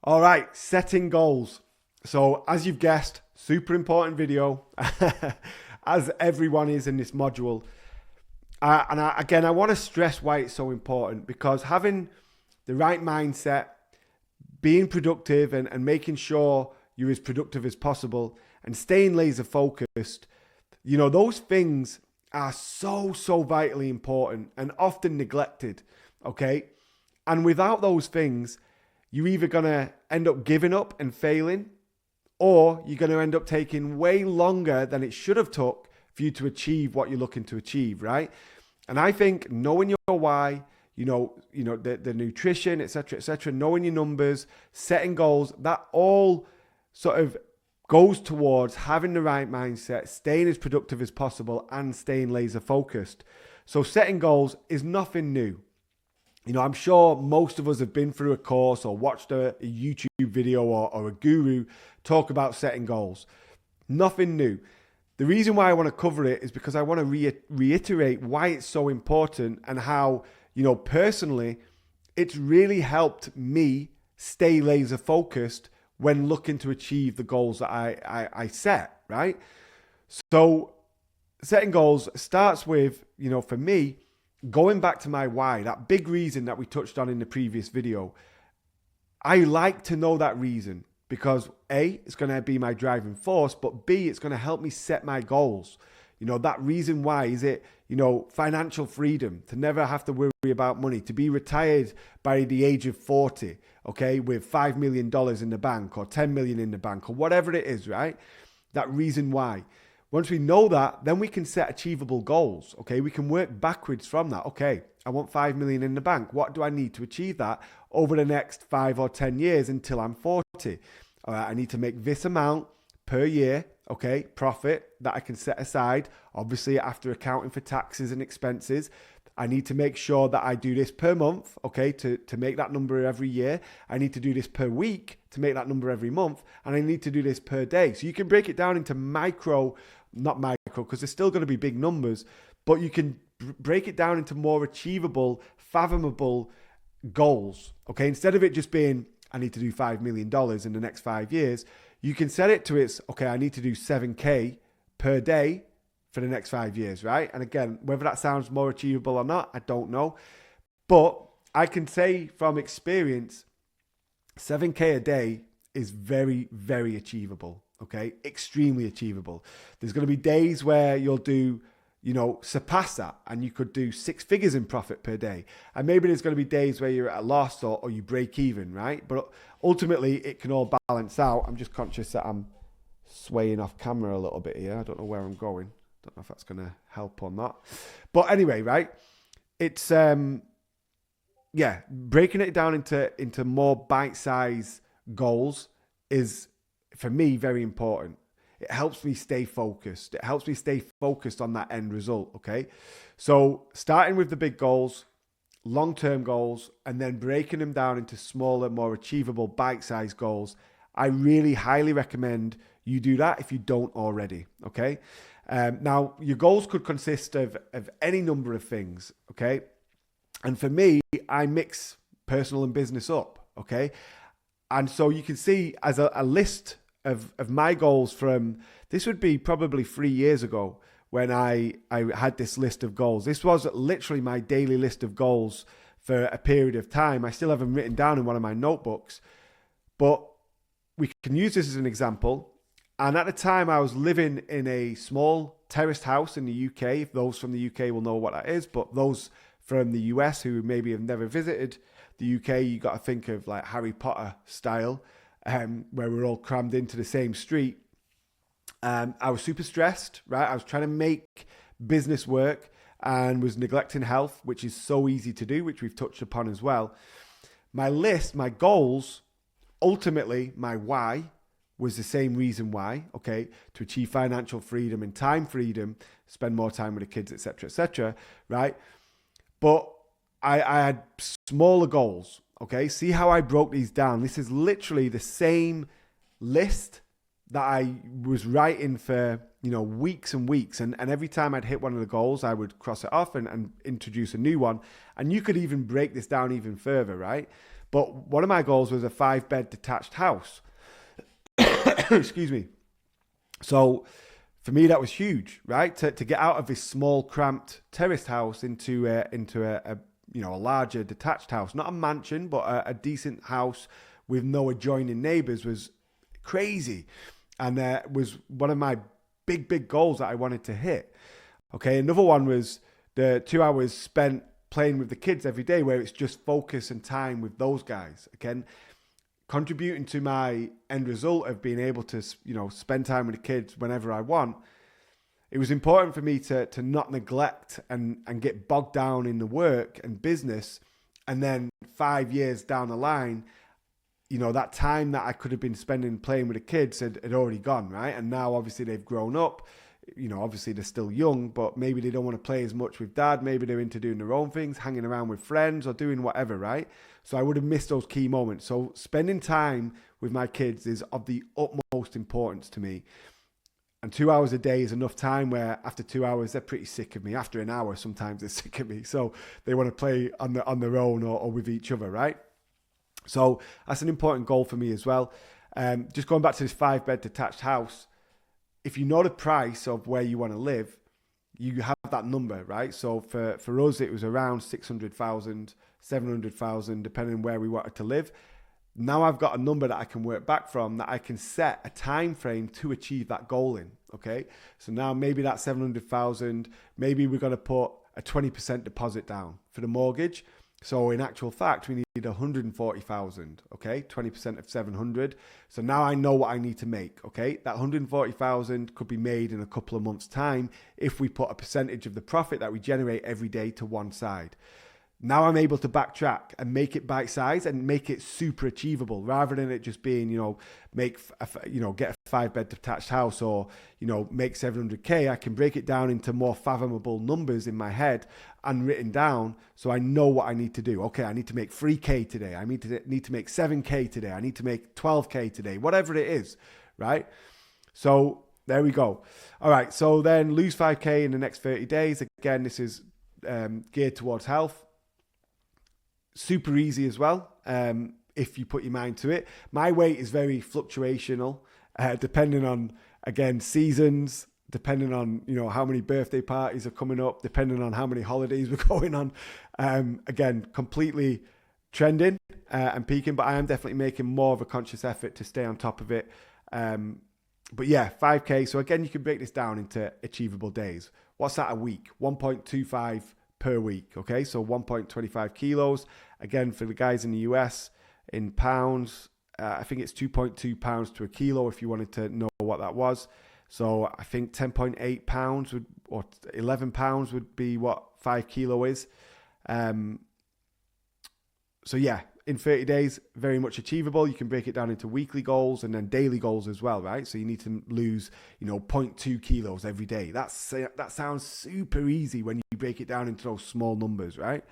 All right, setting goals. So as you've guessed, super important video, as everyone is in this module. Again, I want to stress why it's so important, because having the right mindset, being productive and making sure you're as productive as possible and staying laser focused, those things are so vitally important and often neglected, okay? And without those things, you're either going to end up giving up and failing, or you're going to end up taking way longer than it should have took for you to achieve what you're looking to achieve, right? And I think knowing your why, the nutrition, etc., knowing your numbers, setting goals, that all sort of goes towards having the right mindset, staying as productive as possible, and staying laser focused. So setting goals is nothing new. I'm sure most of us have been through a course or watched a YouTube video or a guru talk about setting goals. Nothing new. The reason why I want to cover it is because I want to reiterate why it's so important and how, personally, it's really helped me stay laser focused when looking to achieve the goals that I set, right? So setting goals starts with, for me, going back to my why, that big reason that we touched on in the previous video. I like to know that reason because A, it's going to be my driving force, but B, it's going to help me set my goals. That reason why is it, financial freedom, to never have to worry about money, to be retired by the age of 40, okay, with $5 million in the bank or 10 million in the bank or whatever it is, right? That reason why. Once we know that, then we can set achievable goals, okay? We can work backwards from that. Okay, I want 5 million in the bank. What do I need to achieve that over the next 5 or 10 years until I'm 40? All right, I need to make this amount per year, okay, profit that I can set aside, obviously after accounting for taxes and expenses. I need to make sure that I do this per month, okay, to make that number every year. I need to do this per week to make that number every month. And I need to do this per day. So you can break it down into not micro, because there's still going to be big numbers, but you can break it down into more achievable, fathomable goals, okay? Instead of it just being, I need to do $5 million in the next 5 years, you can set it to okay, I need to do 7K per day for the next 5 years, right? And again, whether that sounds more achievable or not, I don't know. But I can say from experience, 7K a day is very, very achievable, okay? Extremely achievable. There's going to be days where you'll do, surpass that, and you could do 6 figures in profit per day. And maybe there's going to be days where you're at a loss or you break even, right? But ultimately, it can all balance out. I'm just conscious that I'm swaying off camera a little bit here. I don't know where I'm going. Don't know if that's going to help or not. But anyway, right? It's, breaking it down into more bite-sized goals is, for me, very important. It helps me stay focused. It helps me stay focused on that end result, okay? So starting with the big goals, long-term goals, and then breaking them down into smaller, more achievable, bite-sized goals. I really highly recommend you do that if you don't already, okay? Now, your goals could consist of any number of things, okay? And for me, I mix personal and business up, okay? And so you can see as a list of my goals from, this would be probably 3 years ago when I had this list of goals. This was literally my daily list of goals for a period of time. I still have them written down in one of my notebooks, but we can use this as an example. And at the time, I was living in a small terraced house in the UK. If those from the UK will know what that is, but those from the US who maybe have never visited the UK, you got to think of like Harry Potter style, where we're all crammed into the same street. I was super stressed, right? I was trying to make business work and was neglecting health, which is so easy to do, which we've touched upon as well. My list, my goals, ultimately my why was the same reason why, okay, to achieve financial freedom and time freedom, spend more time with the kids, etc., right? But I had smaller goals, okay? See how I broke these down? This is literally the same list that I was writing for, weeks and weeks. And every time I'd hit one of the goals, I would cross it off and introduce a new one. And you could even break this down even further, right? But one of my goals was a 5-bed detached house. Excuse me. So for me, that was huge, right? To get out of this small, cramped terraced house into a larger detached house, not a mansion, but a decent house with no adjoining neighbors was crazy. And was one of my big goals that I wanted to hit. Okay, another one was the 2 hours spent playing with the kids every day, where it's just focus and time with those guys. Again, contributing to my end result of being able to, spend time with the kids whenever I want. It was important for me to not neglect and get bogged down in the work and business. And then 5 years down the line, that time that I could have been spending playing with the kids had already gone, right? And now obviously they've grown up. Obviously they're still young, but maybe they don't want to play as much with dad. Maybe they're into doing their own things, hanging around with friends or doing whatever, right? So I would have missed those key moments. So spending time with my kids is of the utmost importance to me. And 2 hours a day is enough time where after 2 hours, they're pretty sick of me. After an hour, sometimes they're sick of me. So they want to play on their own or with each other, right? So that's an important goal for me as well. Just going back to this 5-bed detached house, if you know the price of where you want to live, you have that number, right? So for us, it was around 600,000, 700,000, depending on where we wanted to live. Now I've got a number that I can work back from, that I can set a time frame to achieve that goal in, okay? So now maybe that 700,000, maybe we're going to put a 20% deposit down for the mortgage. So in actual fact, we need 140,000, okay? 20% of 700. So now I know what I need to make, okay? That 140,000 could be made in a couple of months' time if we put a percentage of the profit that we generate every day to one side. Now I'm able to backtrack and make it bite-sized and make it super achievable, rather than it just being, get a 5-bed detached house or, make 700K. I can break it down into more fathomable numbers in my head and written down, so I know what I need to do. Okay, I need to make 3K today. I need to make 7K today. I need to make 12K today, whatever it is, right? So there we go. All right, so then lose 5K in the next 30 days. Again, this is geared towards health. Super easy as well, if you put your mind to it. My weight is very fluctuational, depending on, again, seasons, depending on, how many birthday parties are coming up, depending on how many holidays we're going on. Again, completely trending and peaking, but I am definitely making more of a conscious effort to stay on top of it. But yeah, 5K. So again, you can break this down into achievable days. What's that a week? 1.25 per week, okay? So 1.25 kilos. Again, for the guys in the US, in pounds, I think it's 2.2 pounds to a kilo if you wanted to know what that was. So I think 10.8 pounds or 11 pounds would be what 5 kilo is. So yeah, in 30 days, very much achievable. You can break it down into weekly goals and then daily goals as well, right? So you need to lose, 0.2 kilos every day. That sounds super easy when you break it down into those small numbers, right?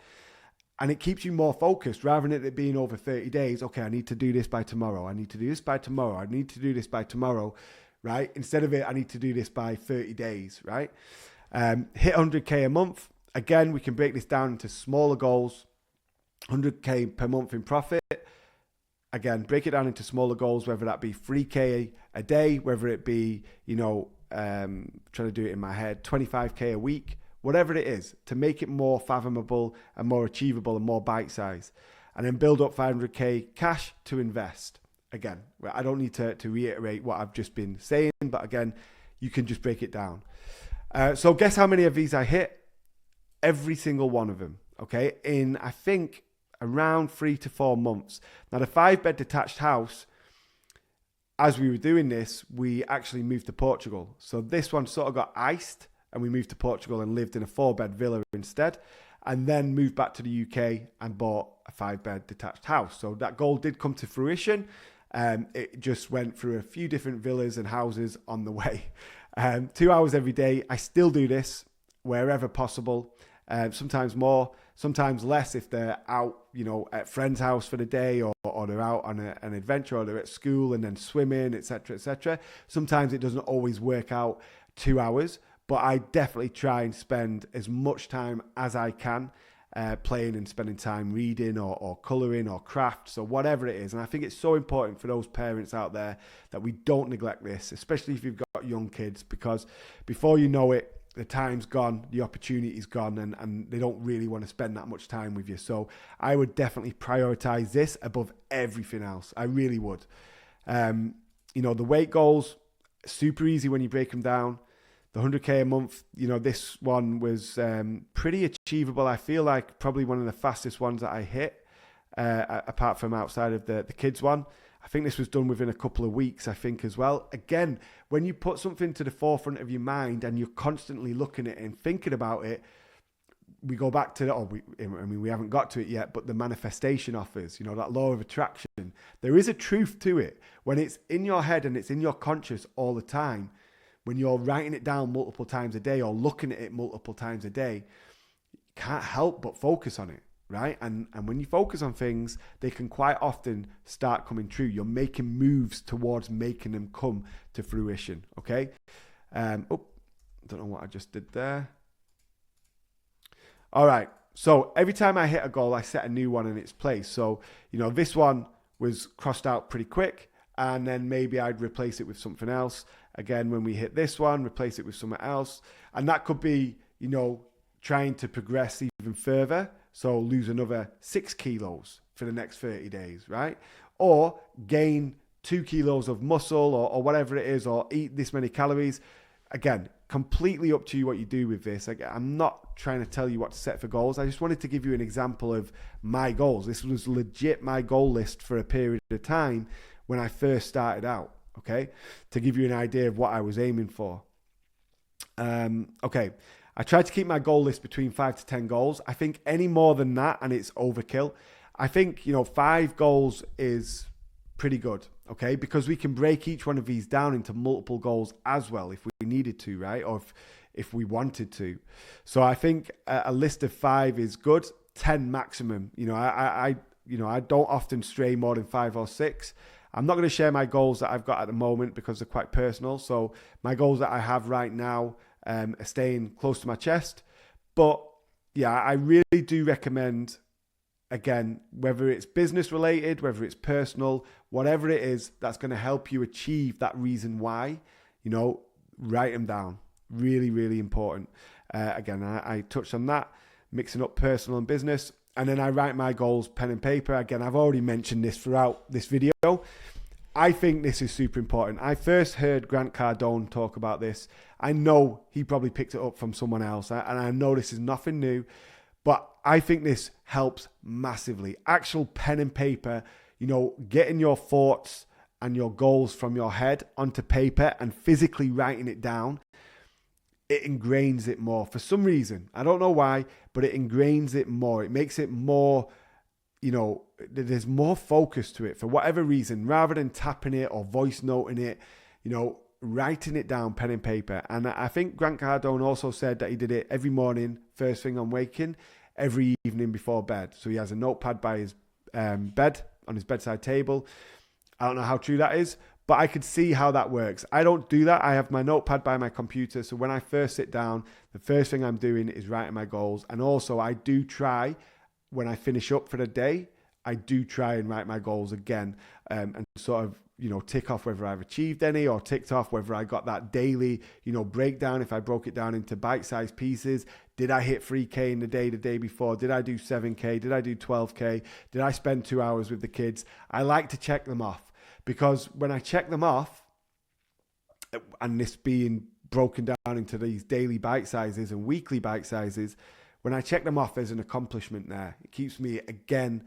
And it keeps you more focused rather than it being over 30 days. Okay, I need to do this by tomorrow. I need to do this by tomorrow. I need to do this by tomorrow, right? Instead of it, I need to do this by 30 days, right? Hit 100K a month. Again, we can break this down into smaller goals. 100K per month in profit. Again, break it down into smaller goals, whether that be 3K a day, whether it be, trying to do it in my head, 25K a week, whatever it is, to make it more fathomable and more achievable and more bite-sized. And then build up 500K cash to invest. Again, I don't need to reiterate what I've just been saying, but again, you can just break it down. So guess how many of these I hit? Every single one of them, okay? In, I think, around 3 to 4 months. Now, the 5-bed detached house, as we were doing this, we actually moved to Portugal. So this one sort of got iced and we moved to Portugal and lived in a 4-bed villa instead, and then moved back to the UK and bought a 5-bed detached house. So that goal did come to fruition. It just went through a few different villas and houses on the way. 2 hours every day. I still do this wherever possible. Sometimes more, sometimes less if they're out, at friend's house for the day, or they're out on an adventure, or they're at school and then swimming, etc., etc. Sometimes it doesn't always work out 2 hours, but I definitely try and spend as much time as I can playing and spending time reading or colouring or crafts or whatever it is. And I think it's so important for those parents out there that we don't neglect this, especially if you've got young kids, because before you know it, the time's gone, the opportunity's gone, and they don't really want to spend that much time with you. So I would definitely prioritize this above everything else. I really would. The weight goals, super easy when you break them down. The 100K a month, this one was pretty achievable. I feel like probably one of the fastest ones that I hit, apart from outside of the kids one. I think this was done within a couple of weeks, I think, as well. Again, when you put something to the forefront of your mind and you're constantly looking at it and thinking about it, we go back to we haven't got to it yet, but the manifestation offers, that law of attraction. There is a truth to it. When it's in your head and it's in your conscious all the time, when you're writing it down multiple times a day or looking at it multiple times a day, you can't help but focus on it. Right? And when you focus on things, they can quite often start coming true. You're making moves towards making them come to fruition. Okay. Don't know what I just did there. All right. So every time I hit a goal, I set a new one in its place. So, this one was crossed out pretty quick, and then maybe I'd replace it with something else. Again, when we hit this one, replace it with something else. And that could be, trying to progress even further. So lose another 6 kilos for the next 30 days, right? Or gain 2 kilos of muscle or whatever it is, or eat this many calories. Again, completely up to you what you do with this. I'm not trying to tell you what to set for goals. I just wanted to give you an example of my goals. This was legit my goal list for a period of time when I first started out, okay? To give you an idea of what I was aiming for. Okay. I tried to keep my goal list between 5 to 10 goals. I think any more than that, and it's overkill. I think, 5 goals is pretty good, okay? Because we can break each one of these down into multiple goals as well if we needed to, right? Or if we wanted to. So I think a list of 5 is good, 10 maximum. I don't often stray more than 5 or 6. I'm not going to share my goals that I've got at the moment because they're quite personal. So my goals that I have right now are staying close to my chest. But yeah, I really do recommend, again, whether it's business related, whether it's personal, whatever it is that's going to help you achieve that reason why, write them down. Really, really important. Again, I touched on that, mixing up personal and business. And then I write my goals, pen and paper. Again, I've already mentioned this throughout this video. I think this is super important. I first heard Grant Cardone talk about this. I know he probably picked it up from someone else, and I know this is nothing new, but I think this helps massively. Actual pen and paper, getting your thoughts and your goals from your head onto paper and physically writing it down, it ingrains it more. For some reason, I don't know why, but it ingrains it more. It makes it more, there's more focus to it for whatever reason, rather than tapping it or voice noting it, writing it down, pen and paper. And I think Grant Cardone also said that he did it every morning, first thing on waking, every evening before bed. So he has a notepad by his bed, on his bedside table. I don't know how true that is, but I could see how that works. I don't do that. I have my notepad by my computer. So when I first sit down, the first thing I'm doing is writing my goals. And also I do try, when I finish up for the day, I do try and write my goals again, and sort of, tick off whether I've achieved any, or ticked off whether I got that daily, breakdown. If I broke it down into bite-sized pieces, did I hit 3K in the day before? Did I do 7K? Did I do 12K? Did I spend 2 hours with the kids? I like to check them off, because when I check them off, and this being broken down into these daily bite sizes and weekly bite sizes, when I check them off, there's an accomplishment there. It keeps me, again,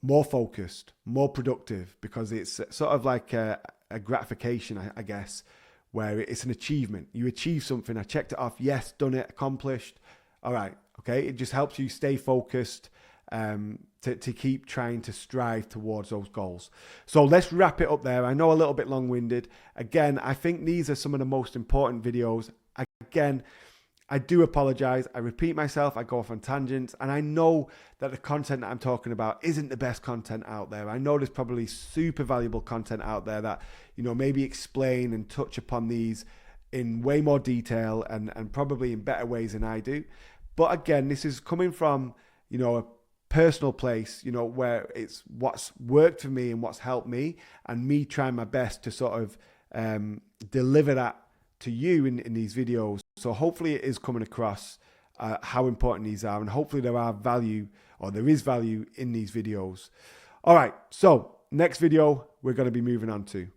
more focused, more productive, because it's sort of like a gratification, I guess, where it's an achievement. You achieve something. I checked it off. Yes, done it, accomplished. All right. Okay. It just helps you stay focused, to keep trying to strive towards those goals. So let's wrap it up there. I know a little bit long-winded. Again, I think these are some of the most important videos. Again, I do apologize. I repeat myself. I go off on tangents. And I know that the content that I'm talking about isn't the best content out there. I know there's probably super valuable content out there that, maybe explain and touch upon these in way more detail and probably in better ways than I do. But again, this is coming from, you know, a personal place, you know, where it's what's worked for me and what's helped me, and me trying my best to sort of deliver that to you in these videos. So hopefully it is coming across how important these are, and hopefully there is value in these videos. All right, so next video we're going to be moving on to.